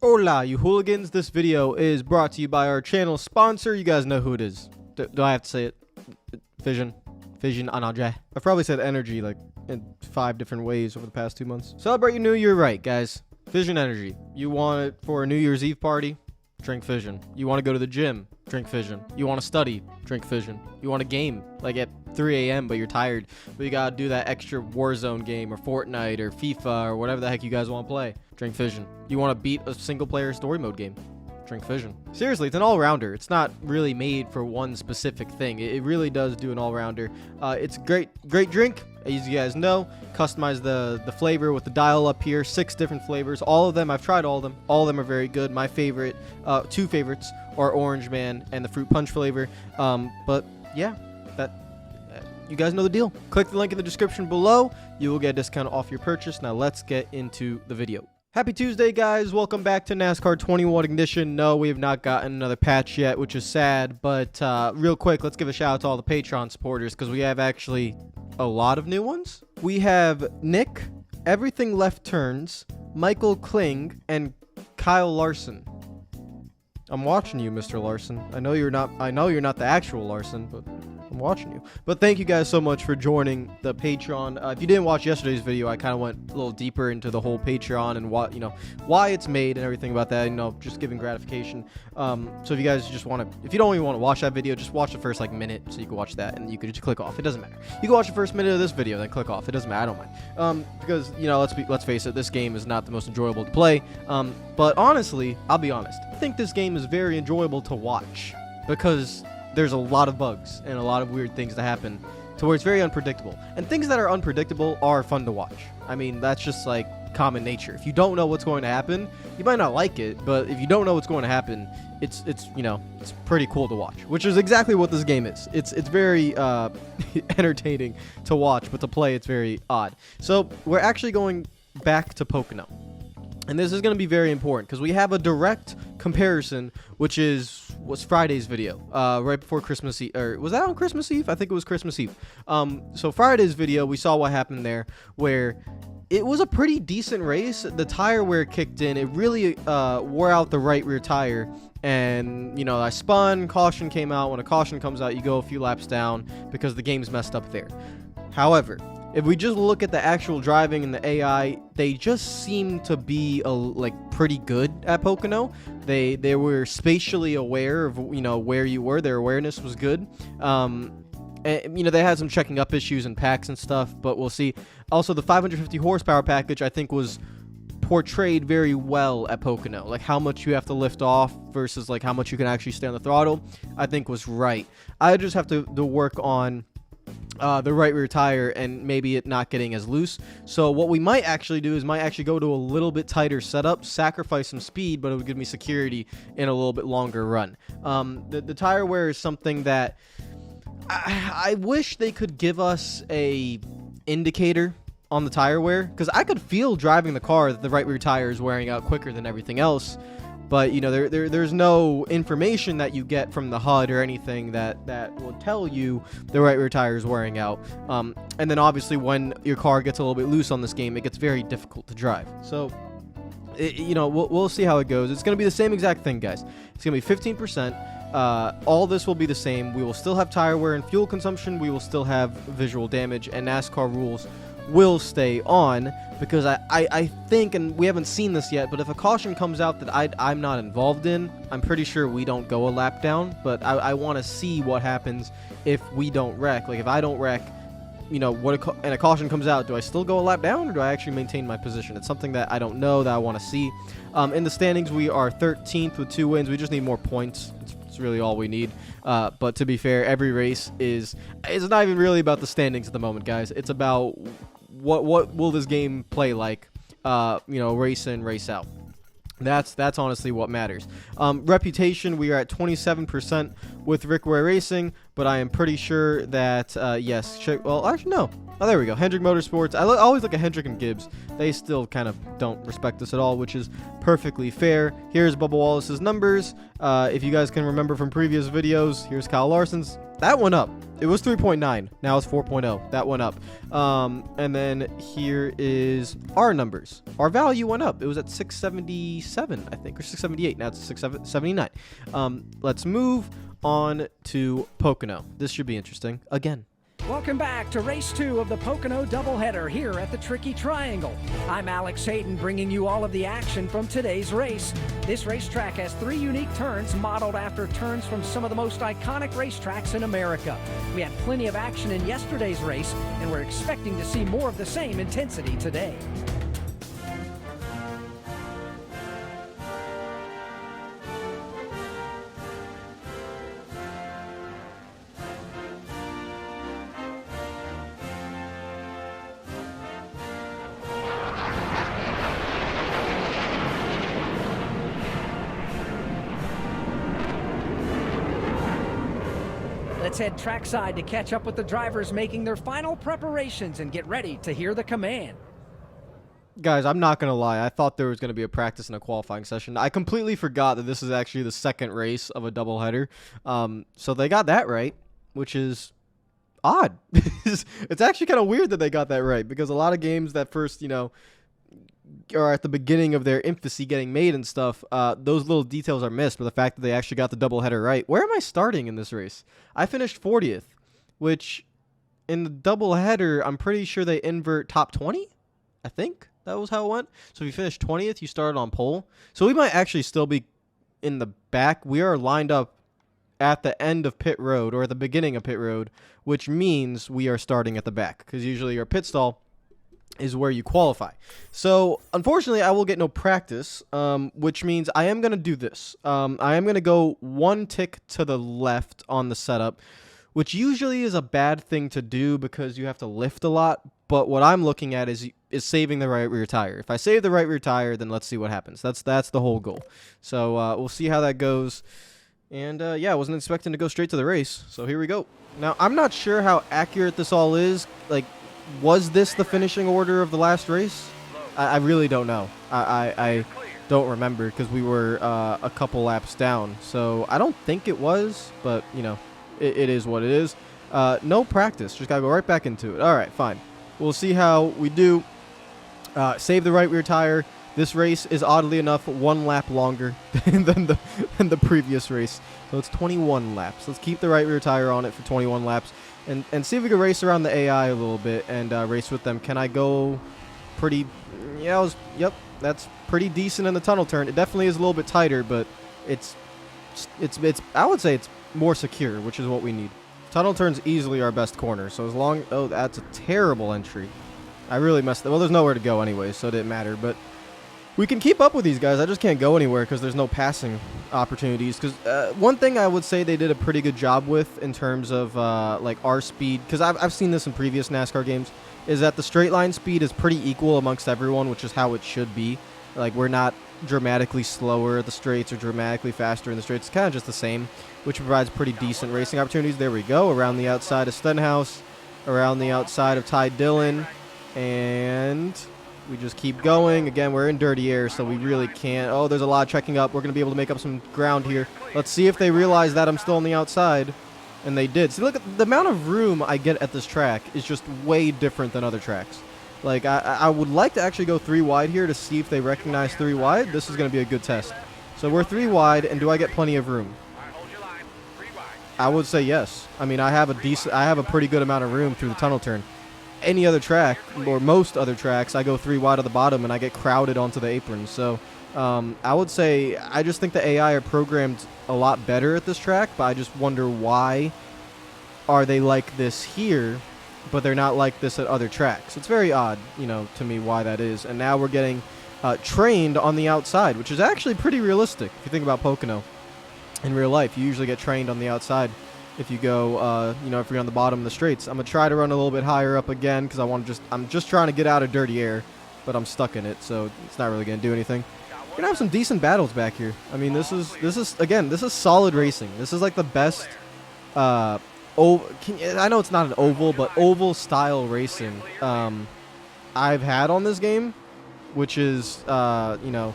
Hola, you hooligans. This video is brought to you by our channel sponsor. You guys know who it is. Do I have to say it? Fission. Anadre. I've probably said energy like in 5 different ways over the past 2 months. Celebrate your new year right, guys. Fission Energy. You want it for a New Year's Eve party? Drink Fission. You want to go to the gym? Drink Fission. You want to study? Drink Fission. You want to game like at 3 a.m. but you're tired, but you gotta do that extra Warzone game or Fortnite or FIFA or whatever the heck you guys want to play? Drink Fission. You want to beat a single player story mode game? Drink Fission. Seriously, it's an all-rounder. It's not really made for one specific thing. It really does do an all-rounder. It's great drink, as you guys know. Customize the flavor with the dial up here. 6 different flavors. All of them, I've tried all of them. All of them are very good. My favorite, 2 favorites are Orange Man and the Fruit Punch flavor. But yeah, you guys know the deal. Click the link in the description below. You will get a discount off your purchase. Now let's get into the video. Happy Tuesday, guys. Welcome back to NASCAR 21 Ignition. No, we have not gotten another patch yet, which is sad. But real quick, let's give a shout out to all the Patreon supporters because we have actually a lot of new ones. We have Nick, Everything Left Turns, Michael Kling, and Kyle Larson. I'm watching you, Mr. Larson. I know you're not the actual Larson, but I'm watching you. But thank you guys so much for joining the Patreon. If you didn't watch yesterday's video, I kind of went a little deeper into the whole Patreon and what, why it's made and everything about that, just giving gratification. So if you guys just want to, if you don't even want to watch that video, just watch the first minute so you can watch that and you can just click off. It doesn't matter. You can watch the first minute of this video, then click off. It doesn't matter. I don't mind. Because, let's face it, this game is not the most enjoyable to play. But honestly, I'll be honest. I think this game is very enjoyable to watch because there's a lot of bugs and a lot of weird things to happen to where it's very unpredictable. And things that are unpredictable are fun to watch. I mean, that's just like common nature. If you don't know what's going to happen, you might not like it, but if you don't know what's going to happen, it's pretty cool to watch, which is exactly what this game is. It's very entertaining to watch, but to play it's very odd. So we're actually going back to Pocono. And this is going to be very important because we have a direct comparison, which was Friday's video, right before Christmas Eve. Or was that on Christmas Eve? I think it was Christmas Eve. So Friday's video, we saw what happened there, where it was a pretty decent race. The tire wear kicked in. It really wore out the right rear tire. And, I spun, caution came out. When a caution comes out, you go a few laps down because the game's messed up there. However, if we just look at the actual driving and the AI, they just seem to be pretty good at Pocono. They were spatially aware of where you were. Their awareness was good. And, they had some checking up issues and packs and stuff, but we'll see. Also, the 550 horsepower package I think was portrayed very well at Pocono. Like how much you have to lift off versus how much you can actually stay on the throttle, I think was right. I just have to work on the right rear tire and maybe it not getting as loose. So what we might actually do is go to a little bit tighter setup, sacrifice some speed, but it would give me security in a little bit longer run. The tire wear is something that I wish they could give us a indicator on the tire wear, because I could feel driving the car that the right rear tire is wearing out quicker than everything else. But, there's no information that you get from the HUD or anything that will tell you the right rear tire is wearing out. And then, obviously, when your car gets a little bit loose on this game, it gets very difficult to drive. So, we'll see how it goes. It's going to be the same exact thing, guys. It's going to be 15%. All this will be the same. We will still have tire wear and fuel consumption. We will still have visual damage, and NASCAR rules will stay on, because I think, and we haven't seen this yet, but if a caution comes out that I'm not involved in, I'm pretty sure we don't go a lap down. But I want to see what happens if we don't wreck. Like if I don't wreck, and a caution comes out, do I still go a lap down or do I actually maintain my position? It's something that I don't know, that I want to see. In the standings, we are 13th with 2 wins. We just need more points. It's really all we need. But to be fair, every race it's not even really about the standings at the moment, guys. It's about what will this game play like, race in, race out. That's honestly what matters. Reputation, we are at 27% with Rick Roy Racing, but I am pretty sure that, yes, well, actually, no. Oh, there we go. Hendrick Motorsports. I always look at Hendrick and Gibbs. They still kind of don't respect us at all, which is perfectly fair. Here's Bubba Wallace's numbers. If you guys can remember from previous videos, here's Kyle Larson's. That went up. It was 3.9. Now it's 4.0. That went up. And then here is our numbers. Our value went up. It was at 677, I think, or 678. Now it's 679. Let's move on to Pocono. This should be interesting again. Welcome back to Race 2 of the Pocono doubleheader here at the Tricky Triangle. I'm Alex Hayden, bringing you all of the action from today's race. This racetrack has 3 unique turns modeled after turns from some of the most iconic racetracks in America. We had plenty of action in yesterday's race, and we're expecting to see more of the same intensity today. Let's head trackside to catch up with the drivers making their final preparations and get ready to hear the command. Guys, I'm not going to lie. I thought there was going to be a practice and a qualifying session. I completely forgot that this is actually the second race of a doubleheader. So they got that right, which is odd. It's actually kind of weird that they got that right, because a lot of games that first, are at the beginning of their infancy getting made and stuff, those little details are missed. But the fact that they actually got the doubleheader right. Where am I starting in this race? I finished 40th, which in the doubleheader, I'm pretty sure they invert top 20. I think that was how it went. So if you finish 20th, you started on pole. So we might actually still be in the back. We are lined up at the end of pit road, or at the beginning of pit road, which means we are starting at the back, because usually your pit stall is where you qualify. So unfortunately, I will get no practice, which means I am going to do this. I am going to go one tick to the left on the setup, which usually is a bad thing to do because you have to lift a lot. But what I'm looking at is saving the right rear tire. If I save the right rear tire, then let's see what happens. That's the whole goal. So we'll see how that goes. And yeah, I wasn't expecting to go straight to the race. So here we go. Now, I'm not sure how accurate this all is. Like, was this the finishing order of the last race? I really don't know. I don't remember, because we were a couple laps down. So I don't think it was, but, it is what it is. No practice. Just got to go right back into it. All right, fine. We'll see how we do. Save the right rear tire. This race is, oddly enough, 1 lap longer than the previous race. So it's 21 laps. Let's keep the right rear tire on it for 21 laps. And see if we can race around the AI a little bit and race with them. Can I go pretty... Yeah, yep, that's pretty decent in the tunnel turn. It definitely is a little bit tighter, but it's I would say it's more secure, which is what we need. Tunnel turn's easily our best corner, so as long... Oh, that's a terrible entry. I really messed up. Well, there's nowhere to go anyway, so it didn't matter, but... We can keep up with these guys. I just can't go anywhere because there's no passing opportunities. Because one thing I would say they did a pretty good job with in terms of like our speed, because I've seen this in previous NASCAR games, is that the straight line speed is pretty equal amongst everyone, which is how it should be. Like, we're not dramatically slower at the straights or dramatically faster in the straights. It's kind of just the same, which provides pretty decent racing opportunities. There we go. Around the outside of Stenhouse, around the outside of Ty Dillon, and... we just keep going. Again, we're in dirty air, so we really can't. Oh, there's a lot of checking up. We're going to be able to make up some ground here. Let's see if they realize that I'm still on the outside. And they did. See, look, at the amount of room I get at this track is just way different than other tracks. Like, I would like to actually go 3 wide here to see if they recognize 3 wide. This is going to be a good test. So we're 3 wide, and do I get plenty of room? I would say yes. I mean, I have a pretty good amount of room through the tunnel turn. Any other track, or most other tracks, I go 3 wide at the bottom and I get crowded onto the apron. So I would say I just think the AI are programmed a lot better at this track, but I just wonder why are they like this here, but they're not like this at other tracks. It's very odd, to me why that is. And now we're getting trained on the outside, which is actually pretty realistic if you think about Pocono. In real life, you usually get trained on the outside. If you go, if you're on the bottom of the straights. I'm going to try to run a little bit higher up again because I'm just trying to get out of dirty air, but I'm stuck in it, so it's not really going to do anything. We're going to have some decent battles back here. I mean, this is solid racing. This is like the best I know it's not an oval, but oval style racing I've had on this game, which is, you know,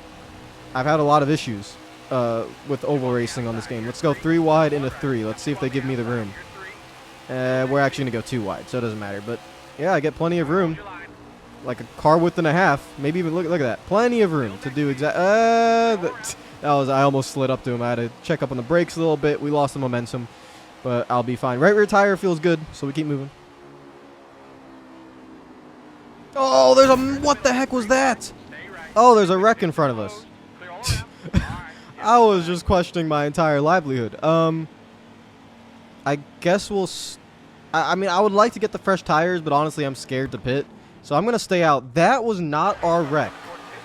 I've had a lot of issues with oval racing on this game. Let's go 3 wide into 3. Let's see if they give me the room. We're actually going to go 2 wide, so it doesn't matter. But, yeah, I get plenty of room. Like a car width and a half. Maybe even, look at that. Plenty of room to do I almost slid up to him. I had to check up on the brakes a little bit. We lost the momentum, but I'll be fine. Right rear tire feels good, so we keep moving. Oh, there's a... What the heck was that? Oh, there's a wreck in front of us. I was just questioning my entire livelihood. I guess we'll... I mean, I would like to get the fresh tires, but honestly, I'm scared to pit. So I'm going to stay out. That was not our wreck.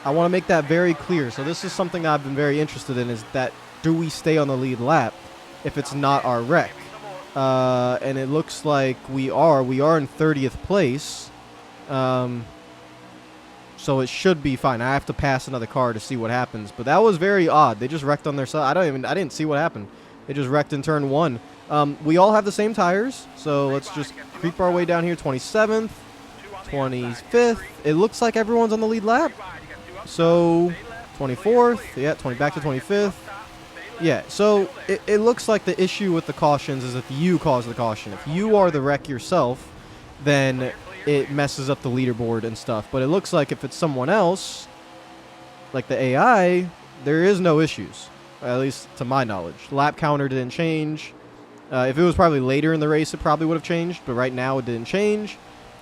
I want to make that very clear. So this is something I've been very interested in, is that do we stay on the lead lap if it's not our wreck? And it looks like we are. We are in 30th place. So it should be fine. I have to pass another car to see what happens. But that was very odd. They just wrecked on their side. I didn't see what happened. They just wrecked in turn 1. We all have the same tires. So let's just creep our way down here. 27th. 25th. It looks like everyone's on the lead lap. So 24th. Yeah, back to 25th. Yeah, so it looks like the issue with the cautions is if you cause the caution. If you are the wreck yourself, then it messes up the leaderboard and stuff. But it looks like if it's someone else, like the AI, there is no issues. At least to my knowledge. Lap counter didn't change. If it was probably later in the race, it probably would have changed. But right now, it didn't change.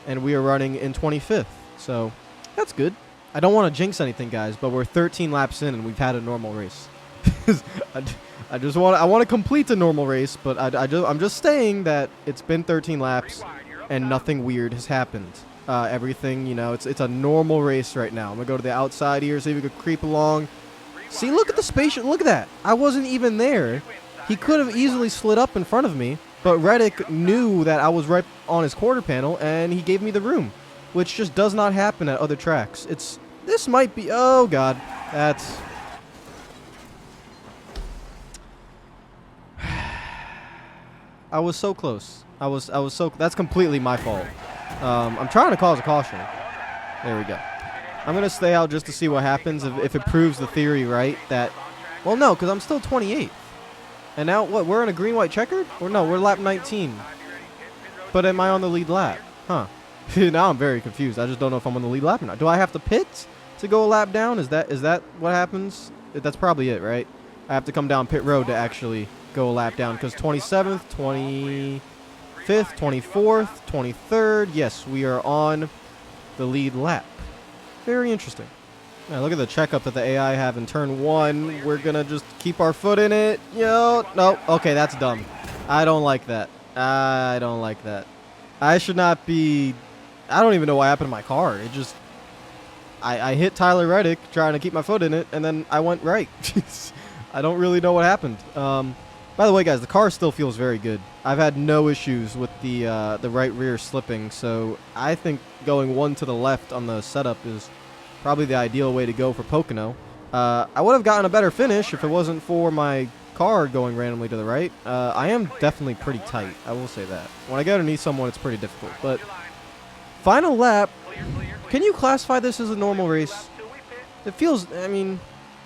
And we are running in 25th. So that's good. I don't want to jinx anything, guys, but we're 13 laps in and we've had a normal race. I want to complete the normal race, but I'm just saying that it's been 13 laps and nothing weird has happened. Everything, you know, it's a normal race right now. I'm going to go to the outside here, see if we could creep along. See, look at the spaceship. Look at that. I wasn't even there. He could have easily slid up in front of me. But Reddick knew that I was right on his quarter panel, and he gave me the room, which just does not happen at other tracks. This might be... Oh, God. That's... I was so close. I was so... That's completely my fault. I'm trying to cause a caution. There we go. I'm going to stay out just to see what happens if it proves the theory right that... Well, no, because I'm still 28th. And now, what, we're in a green-white checkered? Or no, we're lap 19. But am I on the lead lap? Huh. Now I'm very confused. I just don't know if I'm on the lead lap or not. Do I have to pit to go a lap down? Is that what happens? That's probably it, right? I have to come down pit road to actually go a lap down. Because 27th, 25th, 24th, 23rd. Yes, we are on the lead lap. Very interesting. Now, look at the checkup that the AI have in turn 1. We're going to just keep our foot in it. Yo, no. Okay, that's dumb. I don't like that. I don't like that. I should not be... I don't even know what happened to my car. It just... I hit Tyler Reddick trying to keep my foot in it, and then I went right. I don't really know what happened. By the way, guys, the car still feels very good. I've had no issues with the right rear slipping, so I think going 1 to the left on the setup is... probably the ideal way to go for Pocono. I would have gotten a better finish if it wasn't for my car going randomly to the right. I am definitely pretty tight. I will say that. When I get underneath someone, it's pretty difficult. But final lap. Can you classify this as a normal race? It feels, I mean,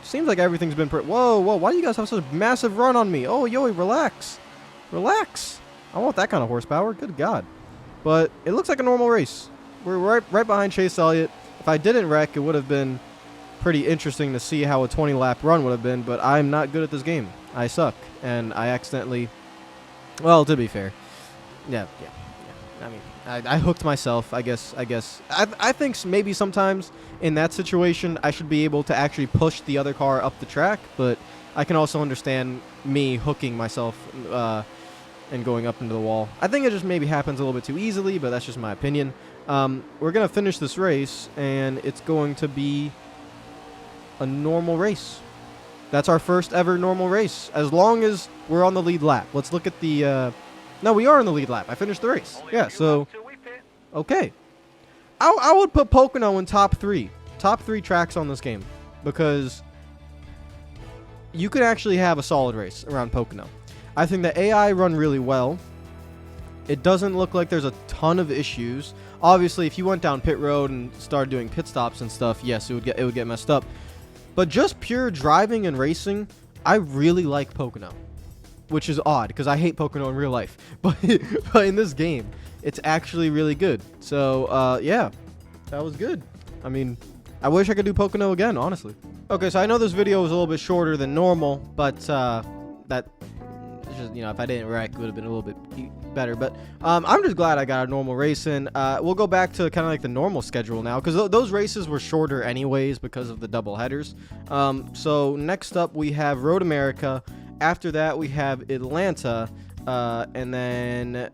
seems like everything's been pretty... Whoa, why do you guys have such a massive run on me? Oh, yo, relax. Relax. I want that kind of horsepower. Good God. But it looks like a normal race. We're right behind Chase Elliott. If I didn't wreck, it would have been pretty interesting to see how a 20-lap run would have been, but I'm not good at this game. I suck, and I accidentally... Well, to be fair. Yeah. I mean, I hooked myself, I guess. I think maybe sometimes in that situation, I should be able to actually push the other car up the track, but I can also understand me hooking myself and going up into the wall. I think it just maybe happens a little bit too easily, but that's just my opinion. We're going to finish this race, and it's going to be a normal race. That's our first ever normal race, as long as we're on the lead lap. Let's look at the... No, we are in the lead lap. I finished the race. Yeah, so... Okay. I would put Pocono in top 3. Top 3 tracks on this game. Because you could actually have a solid race around Pocono. I think the AI run really well. It doesn't look like there's a ton of issues. Obviously, if you went down pit road and started doing pit stops and stuff, yes, it would get messed up. But just pure driving and racing, I really like Pocono, which is odd because I hate Pocono in real life. But in this game, it's actually really good. So, yeah, that was good. I mean, I wish I could do Pocono again, honestly. Okay, so I know this video was a little bit shorter than normal, but that just, you know, if I didn't wreck, it would have been a little bit better. But I'm just glad I got a normal race in. We'll go back to kind of like the normal schedule now, because those races were shorter anyways because of the double headers. So next up we have Road America. After that we have Atlanta, and then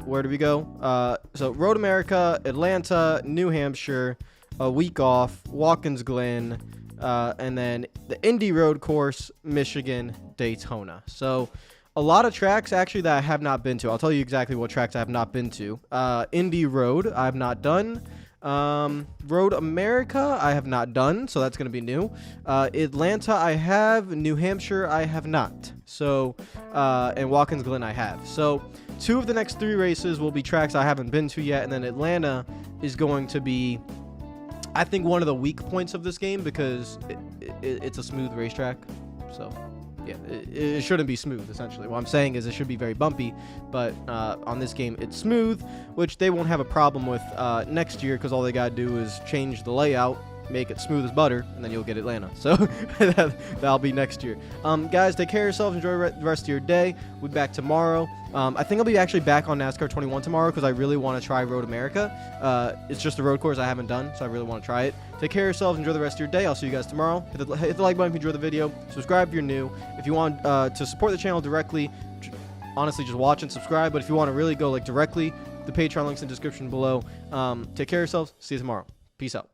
where do we go? So Road America, Atlanta, New Hampshire, a week off, Watkins Glen, and then the Indy Road Course, Michigan, Daytona. So a lot of tracks actually that I have not been to. I'll tell you exactly what tracks I have not been to. Indy Road I have not done. Road America I have not done, so that's going to be new. Atlanta I have. New Hampshire I have not. So and Watkins Glen I have. So 2 of the next 3 races will be tracks I haven't been to yet, and then Atlanta is going to be, I think, one of the weak points of this game because it's a smooth racetrack. So yeah, it shouldn't be smooth, essentially. What I'm saying is it should be very bumpy, but on this game it's smooth, which they won't have a problem with next year, because all they gotta do is change the layout, make it smooth as butter, and then you'll get Atlanta. So that'll be next year. Guys, take care of yourselves, enjoy the rest of your day. We'll be back tomorrow. I think I'll be actually back on NASCAR 21 tomorrow, because I really want to try Road America. It's just a road course I haven't done, so I really want to try it. Take care of yourselves, enjoy the rest of your day. I'll see you guys tomorrow. Hit the like button if you enjoyed the video. Subscribe if you're new. If you want to support the channel directly, honestly, just watch and subscribe. But if you want to really go like directly, the Patreon link's in the description below. Take care of yourselves. See you tomorrow. Peace out.